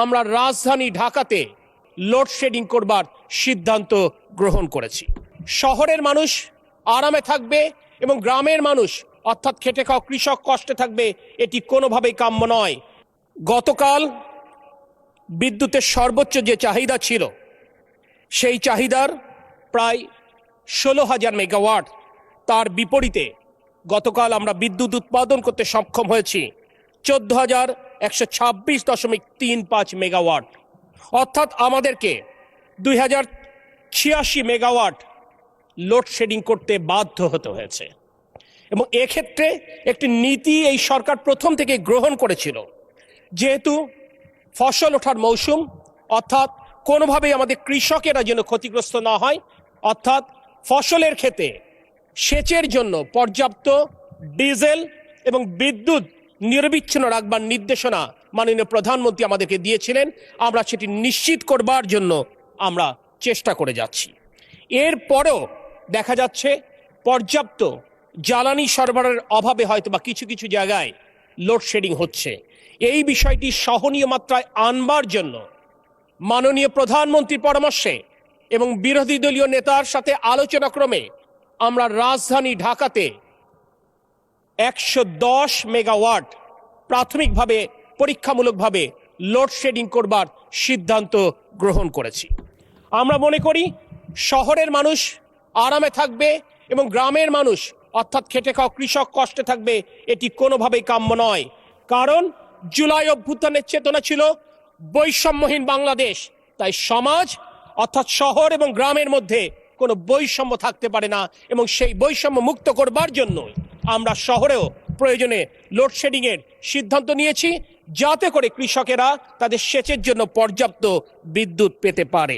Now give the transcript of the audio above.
আমরা রাজধানী ঢাকাতে লোডশেডিং করবার সিদ্ধান্ত গ্রহণ করেছি। শহরের মানুষ আরামে থাকবে এবং গ্রামের মানুষ অর্থাৎ খেটে খাওয়া কৃষক কষ্টে থাকবে, এটি কোনোভাবেই কাম্য নয়। গতকাল বিদ্যুতের সর্বোচ্চ যে চাহিদা ছিল সেই চাহিদার প্রায় 16,000 মেগাওয়াট, তার বিপরীতে গতকাল আমরা বিদ্যুৎ উৎপাদন করতে সক্ষম হয়েছি 14,126.35 মেগাওয়াট, অর্থাৎ আমাদেরকে 2,086 মেগাওয়াট লোডশেডিং করতে বাধ্য হতে হয়েছে। এবং এক্ষেত্রে একটি নীতি এই সরকার প্রথম থেকে গ্রহণ করেছিল, যেহেতু ফসল ওঠার মৌসুম, অর্থাৎ কোনোভাবেই আমাদের কৃষকেরা যেন ক্ষতিগ্রস্ত না হয়, অর্থাৎ ফসলের ক্ষেতে সেচের জন্য পর্যাপ্ত ডিজেল এবং বিদ্যুৎ নিরবিচ্ছিন্ন রাখবার নির্দেশনা মাননীয় প্রধানমন্ত্রী আমাদেরকে দিয়েছিলেন। আমরা সেটি নিশ্চিত করবার জন্য আমরা চেষ্টা করে যাচ্ছি। এরপরেও দেখা যাচ্ছে পর্যাপ্ত জ্বালানি সরবরাহের অভাবে হয়তো বা কিছু কিছু জায়গায় লোডশেডিং হচ্ছে। এই বিষয়টি সহনীয় মাত্রায় আনবার জন্য মাননীয় প্রধানমন্ত্রীর পরামর্শে এবং বিরোধী দলীয় নেতার সাথে আলোচনাক্রমে আমরা রাজধানী ঢাকাতে 110 মেগাওয়াট প্রাথমিকভাবে পরীক্ষামূলকভাবে লোডশেডিং করবার সিদ্ধান্ত গ্রহণ করেছি। আমরা মনে করি শহরের মানুষ আরামে থাকবে এবং গ্রামের মানুষ অর্থাৎ খেটে খাওয়া কৃষক কষ্টে থাকবে, এটি কোনোভাবেই কাম্য নয়। কারণ জুলাই অভ্যুত্থানের চেতনা ছিল বৈষম্যহীন বাংলাদেশ, তাই সমাজ অর্থাৎ শহর এবং গ্রামের মধ্যে কোনো বৈষম্য থাকতে পারে না, এবং সেই বৈষম্য মুক্ত করবার জন্য আমরা শহরেও প্রয়োজনে লোডশেডিংয়ের সিদ্ধান্ত নিয়েছি, যাতে করে কৃষকেরা তাদের সেচের জন্য পর্যাপ্ত বিদ্যুৎ পেতে পারে।